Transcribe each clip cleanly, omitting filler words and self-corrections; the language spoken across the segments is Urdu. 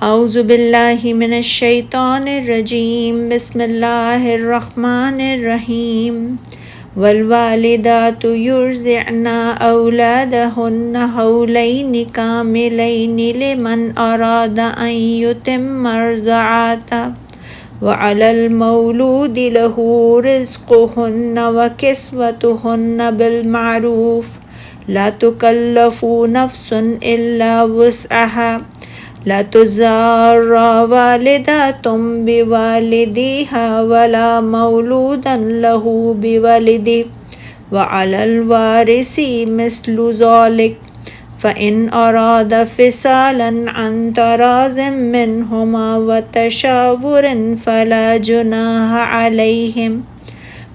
اعوذ باللہ من الشیطان الرجیم بسم اللہ الرحمن الرحیم والوالدات یرضعن اولادہن حولین کاملین لمن اراد ان یتم الرضاعۃ وعلی المولود لہ رزقہن وکسوتہن بالمعروف لا تکلف نفس الا وسعها لا تضار والدة بوالدها ولا مولود له بولده وعلى الوارث مثل ذلك فإن أراد فصالا عن تراض منهما وتشاور فلا جناح عليهم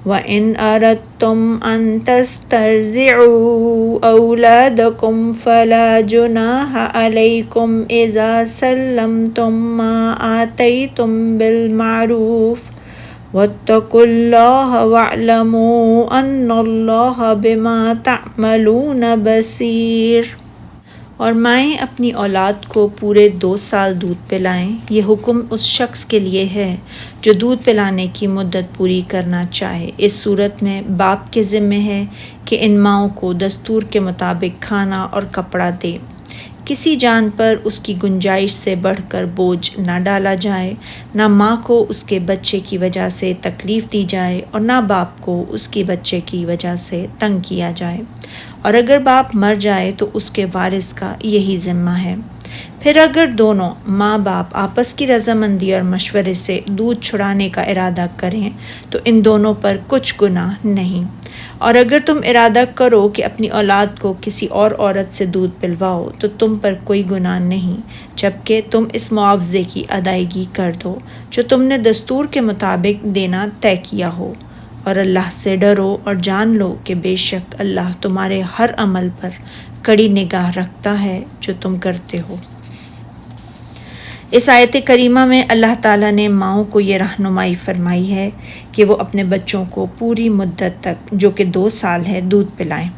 وَإِنْ أَرَدْتُمْ أَنْ تَسْتَرْضِعُوا أَوْلَادَكُمْ فَلَا جُنَاحَ عَلَيْكُمْ إِذَا سَلَّمْتُمْ مَا آتَيْتُمْ بِالْمَعْرُوفِ وَاتَّقُوا اللَّهَ وَاعْلَمُوا أَنَّ اللَّهَ بِمَا تَعْمَلُونَ بَصِيرٌ۔ اور مائیں اپنی اولاد کو پورے 2 سال دودھ پلائیں۔ یہ حکم اس شخص کے لیے ہے جو دودھ پلانے کی مدت پوری کرنا چاہے۔ اس صورت میں باپ کے ذمہ ہے کہ ان ماؤں کو دستور کے مطابق کھانا اور کپڑا دے۔ کسی جان پر اس کی گنجائش سے بڑھ کر بوجھ نہ ڈالا جائے، نہ ماں کو اس کے بچے کی وجہ سے تکلیف دی جائے اور نہ باپ کو اس کے بچے کی وجہ سے تنگ کیا جائے، اور اگر باپ مر جائے تو اس کے وارث کا یہی ذمہ ہے۔ پھر اگر دونوں ماں باپ آپس کی رضامندی اور مشورے سے دودھ چھڑانے کا ارادہ کریں تو ان دونوں پر کچھ گناہ نہیں، اور اگر تم ارادہ کرو کہ اپنی اولاد کو کسی اور عورت سے دودھ پلواؤ تو تم پر کوئی گناہ نہیں، جبکہ تم اس معاوضے کی ادائیگی کر دو جو تم نے دستور کے مطابق دینا طے کیا ہو، اور اللہ سے ڈرو اور جان لو کہ بے شک اللہ تمہارے ہر عمل پر کڑی نگاہ رکھتا ہے جو تم کرتے ہو۔ اس آیت کریمہ میں اللہ تعالیٰ نے ماؤں کو یہ رہنمائی فرمائی ہے کہ وہ اپنے بچوں کو پوری مدت تک جو کہ 2 سال ہے دودھ پلائیں۔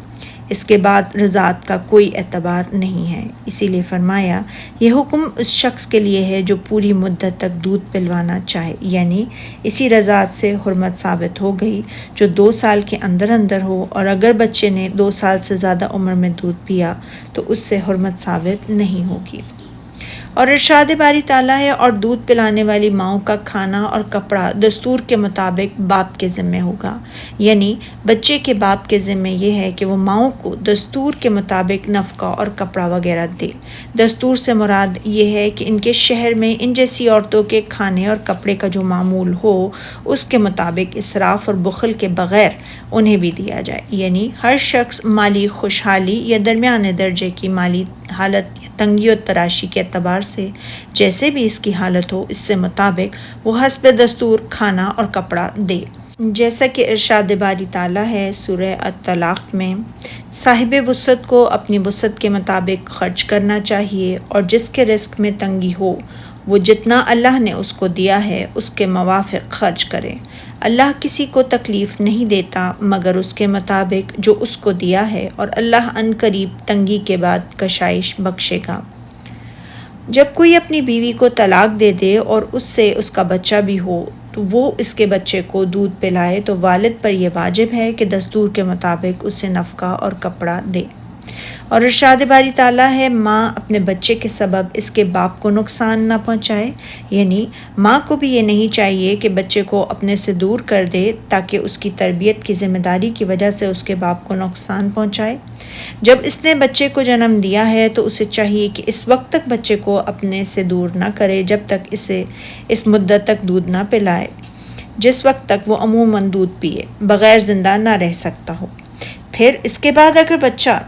اس کے بعد رضاعت کا کوئی اعتبار نہیں ہے، اسی لیے فرمایا یہ حکم اس شخص کے لیے ہے جو پوری مدت تک دودھ پلوانا چاہے، یعنی اسی رضاعت سے حرمت ثابت ہو گئی جو 2 سال کے اندر اندر ہو، اور اگر بچے نے 2 سال سے زیادہ عمر میں دودھ پیا تو اس سے حرمت ثابت نہیں ہوگی۔ اور ارشاد باری تعالیٰ ہے اور دودھ پلانے والی ماؤں کا کھانا اور کپڑا دستور کے مطابق باپ کے ذمہ ہوگا، یعنی بچے کے باپ کے ذمہ یہ ہے کہ وہ ماؤں کو دستور کے مطابق نفقہ اور کپڑا وغیرہ دے۔ دستور سے مراد یہ ہے کہ ان کے شہر میں ان جیسی عورتوں کے کھانے اور کپڑے کا جو معمول ہو اس کے مطابق اسراف اور بخل کے بغیر انہیں بھی دیا جائے، یعنی ہر شخص مالی خوشحالی یا درمیانے درجے کی مالی حالت، تنگی و تراشی کے اعتبار سے جیسے بھی اس کی حالت ہو اس سے مطابق وہ حسب دستور کھانا اور کپڑا دے۔ جیسا کہ ارشاد باری تعالیٰ ہے سورہ الطلاق میں، صاحب وسعت کو اپنی وسعت کے مطابق خرچ کرنا چاہیے، اور جس کے رزق میں تنگی ہو وہ جتنا اللہ نے اس کو دیا ہے اس کے موافق خرچ کرے۔ اللہ کسی کو تکلیف نہیں دیتا مگر اس کے مطابق جو اس کو دیا ہے، اور اللہ ان قریب تنگی کے بعد کشائش بخشے گا۔ جب کوئی اپنی بیوی کو طلاق دے دے اور اس سے اس کا بچہ بھی ہو تو وہ اس کے بچے کو دودھ پلائے تو والد پر یہ واجب ہے کہ دستور کے مطابق اسے نفقہ اور کپڑا دے۔ اور ارشاد باری تعالیٰ ہے ماں اپنے بچے کے سبب اس کے باپ کو نقصان نہ پہنچائے، یعنی ماں کو بھی یہ نہیں چاہیے کہ بچے کو اپنے سے دور کر دے تاکہ اس کی تربیت کی ذمہ داری کی وجہ سے اس کے باپ کو نقصان پہنچائے۔ جب اس نے بچے کو جنم دیا ہے تو اسے چاہیے کہ اس وقت تک بچے کو اپنے سے دور نہ کرے جب تک اسے اس مدت تک دودھ نہ پلائے جس وقت تک وہ عموماً دودھ پیے بغیر زندہ نہ رہ سکتا ہو۔ پھر اس کے بعد اگر بچہ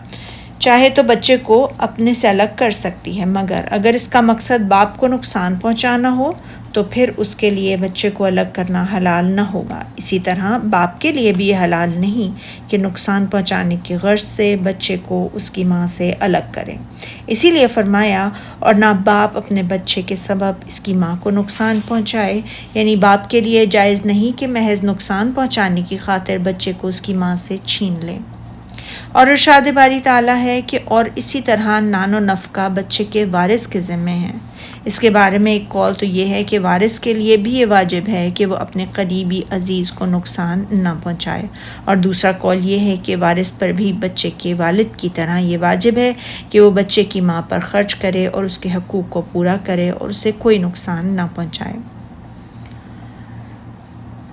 چاہے تو بچے کو اپنے سے الگ کر سکتی ہے، مگر اگر اس کا مقصد باپ کو نقصان پہنچانا ہو تو پھر اس کے لیے بچے کو الگ کرنا حلال نہ ہوگا۔ اسی طرح باپ کے لیے بھی یہ حلال نہیں کہ نقصان پہنچانے کی غرض سے بچے کو اس کی ماں سے الگ کرے۔ اسی لیے فرمایا اور نہ باپ اپنے بچے کے سبب اس کی ماں کو نقصان پہنچائے، یعنی باپ کے لیے جائز نہیں کہ محض نقصان پہنچانے کی خاطر بچے کو اس کی ماں سے چھین لے۔ اور ارشاد باری تعالیٰ ہے کہ اور اسی طرح نان و نفقہ بچے کے وارث کے ذمہ ہیں، اس کے بارے میں ایک قول تو یہ ہے کہ وارث کے لیے بھی یہ واجب ہے کہ وہ اپنے قریبی عزیز کو نقصان نہ پہنچائے، اور دوسرا قول یہ ہے کہ وارث پر بھی بچے کے والد کی طرح یہ واجب ہے کہ وہ بچے کی ماں پر خرچ کرے اور اس کے حقوق کو پورا کرے اور اسے کوئی نقصان نہ پہنچائے۔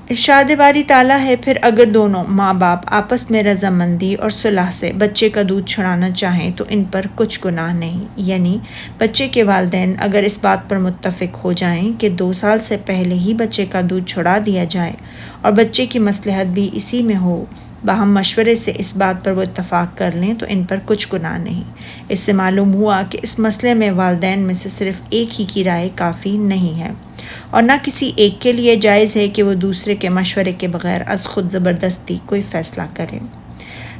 ارشاد باری تعالیٰ ہے، پھر اگر دونوں ماں باپ آپس میں رضامندی اور صلح سے بچے کا دودھ چھڑانا چاہیں تو ان پر کچھ گناہ نہیں، یعنی بچے کے والدین اگر اس بات پر متفق ہو جائیں کہ 2 سال سے پہلے ہی بچے کا دودھ چھڑا دیا جائے اور بچے کی مصلحت بھی اسی میں ہو، باہم مشورے سے اس بات پر وہ اتفاق کر لیں تو ان پر کچھ گناہ نہیں۔ اس سے معلوم ہوا کہ اس مسئلے میں والدین میں سے صرف ایک ہی کی رائے کافی نہیں ہے، اور نہ کسی ایک کے لیے جائز ہے کہ وہ دوسرے کے مشورے کے بغیر از خود زبردستی کوئی فیصلہ کرے۔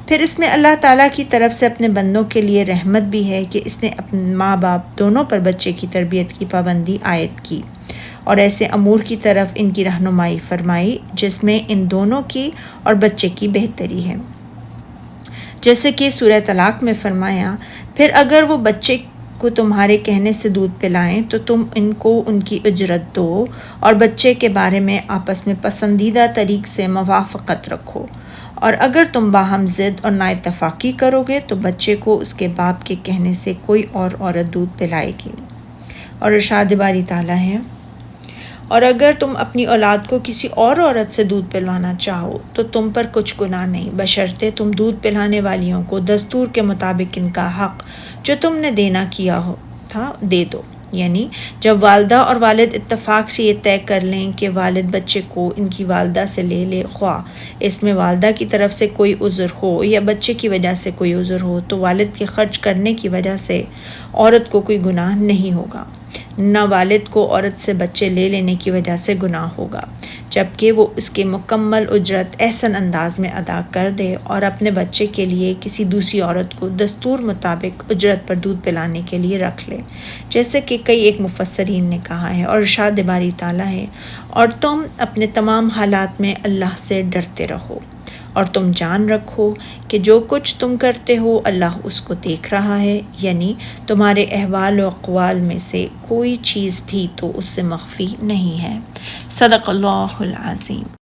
پھر اس میں اللہ تعالیٰ کی طرف سے اپنے بندوں کے لیے رحمت بھی ہے کہ اس نے اپنے ماں باپ دونوں پر بچے کی تربیت کی پابندی عائد کی اور ایسے امور کی طرف ان کی رہنمائی فرمائی جس میں ان دونوں کی اور بچے کی بہتری ہے، جیسے کہ سورہ طلاق میں فرمایا، پھر اگر وہ بچے کو تمہارے کہنے سے دودھ پلائیں تو تم ان کو ان کی اجرت دو اور بچے کے بارے میں آپس میں پسندیدہ طریق سے موافقت رکھو، اور اگر تم باہم ضد اور نا اتفاقی کرو گے تو بچے کو اس کے باپ کے کہنے سے کوئی اور عورت دودھ پلائے گی۔ اور ارشاد باری تعالیٰ ہے، اور اگر تم اپنی اولاد کو کسی اور عورت سے دودھ پلوانا چاہو تو تم پر کچھ گناہ نہیں، بشرطے تم دودھ پلانے والیوں کو دستور کے مطابق ان کا حق جو تم نے دینا کیا تھا دے دو، یعنی جب والدہ اور والد اتفاق سے یہ طے کر لیں کہ والد بچے کو ان کی والدہ سے لے لے، خواہ اس میں والدہ کی طرف سے کوئی عذر ہو یا بچے کی وجہ سے کوئی عذر ہو، تو والد کے خرچ کرنے کی وجہ سے عورت کو کوئی گناہ نہیں ہوگا، نہ والد کو عورت سے بچے لے لینے کی وجہ سے گناہ ہوگا، جبکہ وہ اس کی مکمل اجرت احسن انداز میں ادا کر دے اور اپنے بچے کے لیے کسی دوسری عورت کو دستور مطابق اجرت پر دودھ پلانے کے لیے رکھ لے، جیسے کہ کئی ایک مفسرین نے کہا ہے۔ اور ارشاد باری تعالیٰ ہے، اور تم اپنے تمام حالات میں اللہ سے ڈرتے رہو اور تم جان رکھو کہ جو کچھ تم کرتے ہو اللہ اس کو دیکھ رہا ہے، یعنی تمہارے احوال و اقوال میں سے کوئی چیز بھی تو اس سے مخفی نہیں ہے۔ صدق اللہ العظیم۔